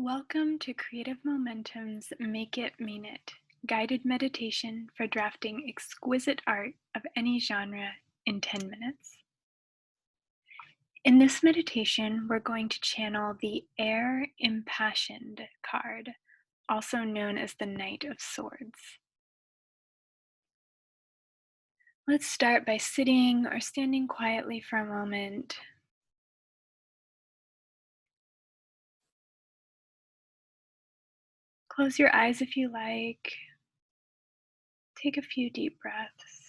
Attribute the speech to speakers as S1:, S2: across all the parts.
S1: Welcome to Creative Momentum's Make It Mean It, guided meditation for drafting exquisite art of any genre in 10 minutes. In this meditation, we're going to channel the Air Impassioned card, also known as the Knight of Swords. Let's start by sitting or standing quietly for a moment. Close your eyes if you like. Take a few deep breaths.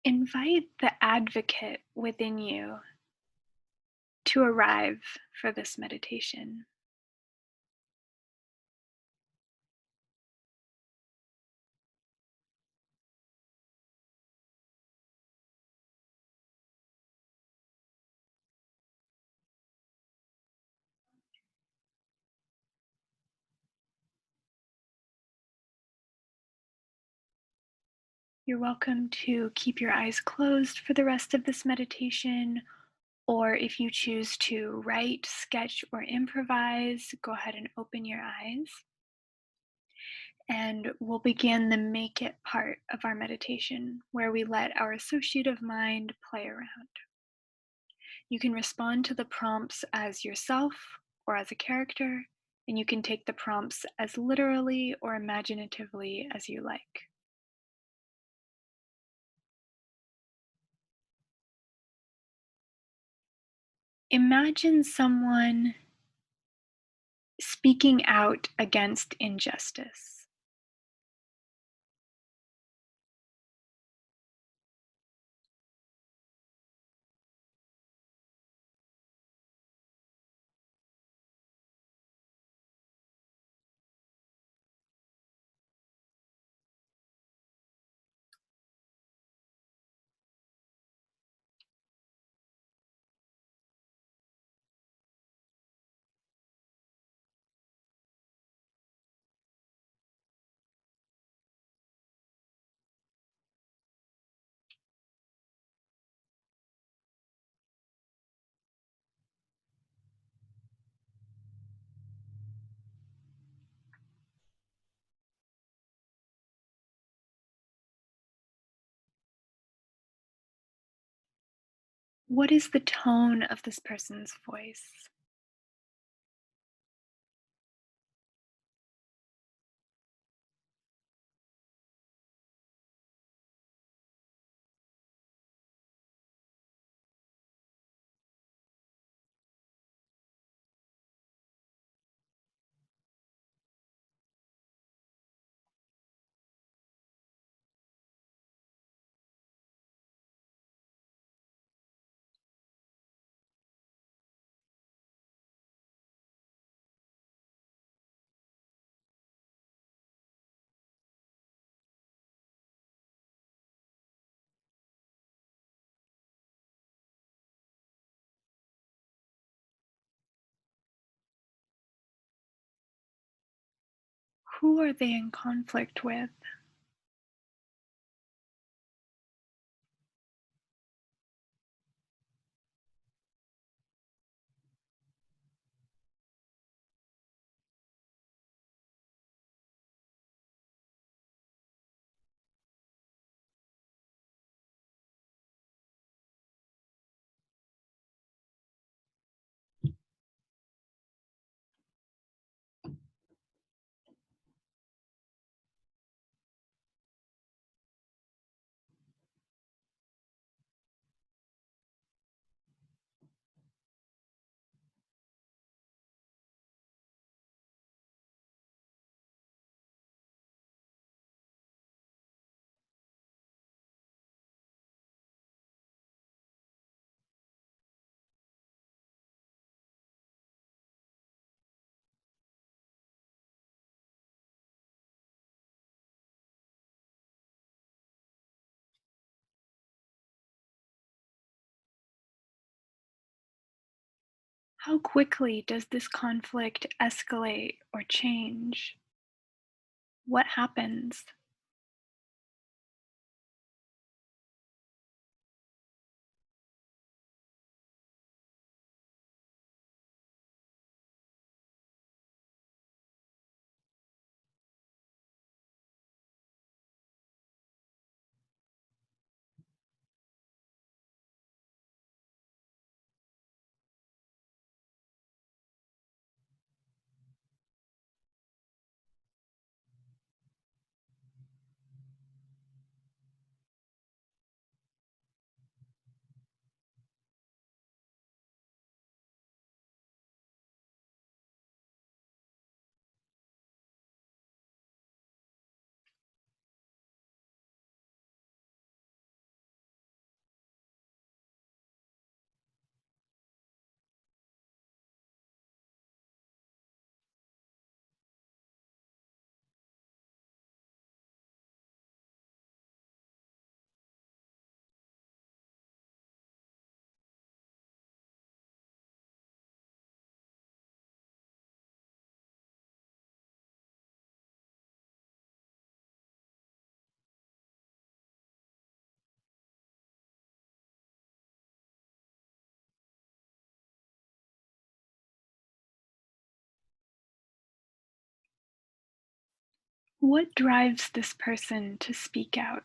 S1: Invite the advocate within you to arrive for this meditation. You're welcome to keep your eyes closed for the rest of this meditation, or if you choose to write, sketch, or improvise, go ahead and open your eyes. And we'll begin the make it part of our meditation, where we let our associative mind play around. You can respond to the prompts as yourself or as a character, and you can take the prompts as literally or imaginatively as you like. Imagine someone speaking out against injustice. What is the tone of this person's voice? Who are they in conflict with? How quickly does this conflict escalate or change? What happens? What drives this person to speak out?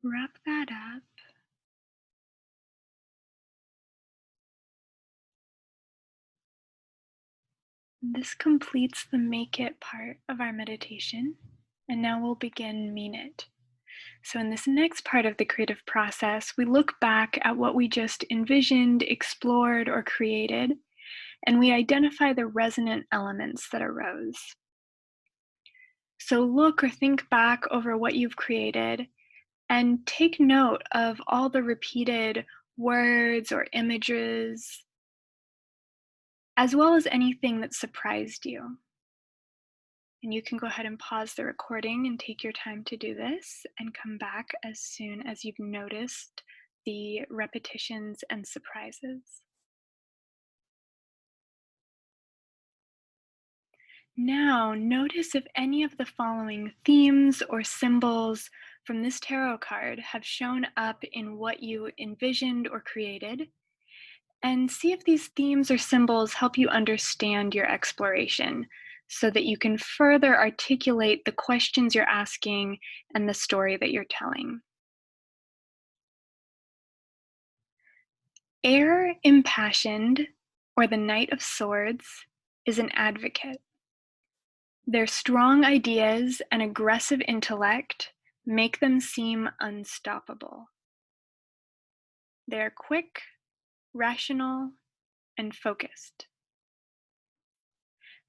S1: Wrap that up. This completes the make it part of our meditation. And now we'll begin mean it. So, in this next part of the creative process, we look back at what we just envisioned, explored, or created, and we identify the resonant elements that arose. So, look or think back over what you've created and take note of all the repeated words or images, as well as anything that surprised you. And you can go ahead and pause the recording and take your time to do this and come back as soon as you've noticed the repetitions and surprises. Now, notice if any of the following themes or symbols from this tarot card have shown up in what you envisioned or created, and see if these themes or symbols help you understand your exploration so that you can further articulate the questions you're asking and the story that you're telling. Air Impassioned, or the Knight of Swords, is an advocate. Their strong ideas and aggressive intellect make them seem unstoppable. They're quick, rational, and focused.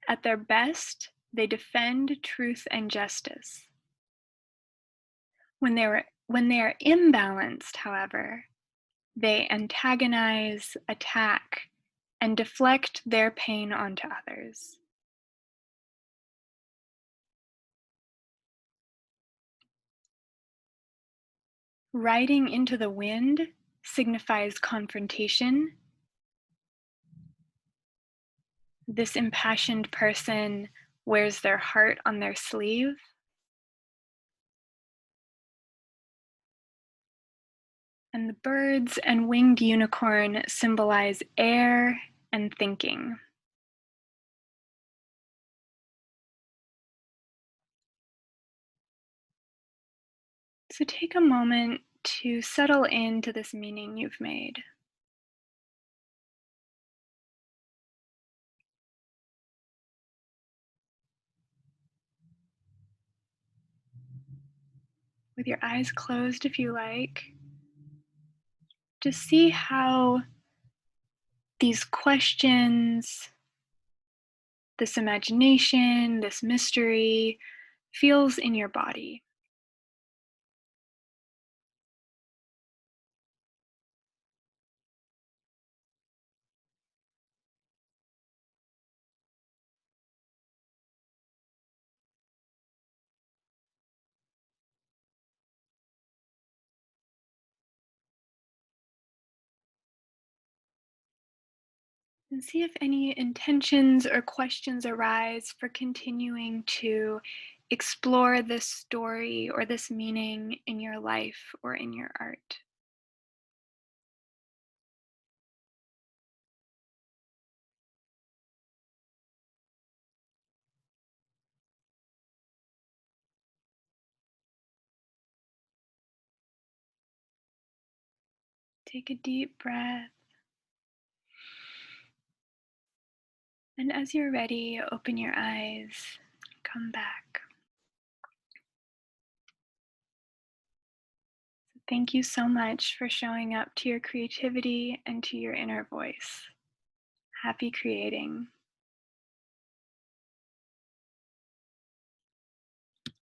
S1: At their best, they defend truth and justice. When they are imbalanced, however, they antagonize, attack, and deflect their pain onto others. Riding into the wind signifies confrontation. This impassioned person wears their heart on their sleeve. And the birds and winged unicorn symbolize air and thinking. So take a moment to settle into this meaning you've made. With your eyes closed if you like, just see how these questions, this imagination, this mystery feels in your body. And see if any intentions or questions arise for continuing to explore this story or this meaning in your life or in your art. Take a deep breath. And as you're ready, open your eyes, come back. Thank you so much for showing up to your creativity and to your inner voice. Happy creating.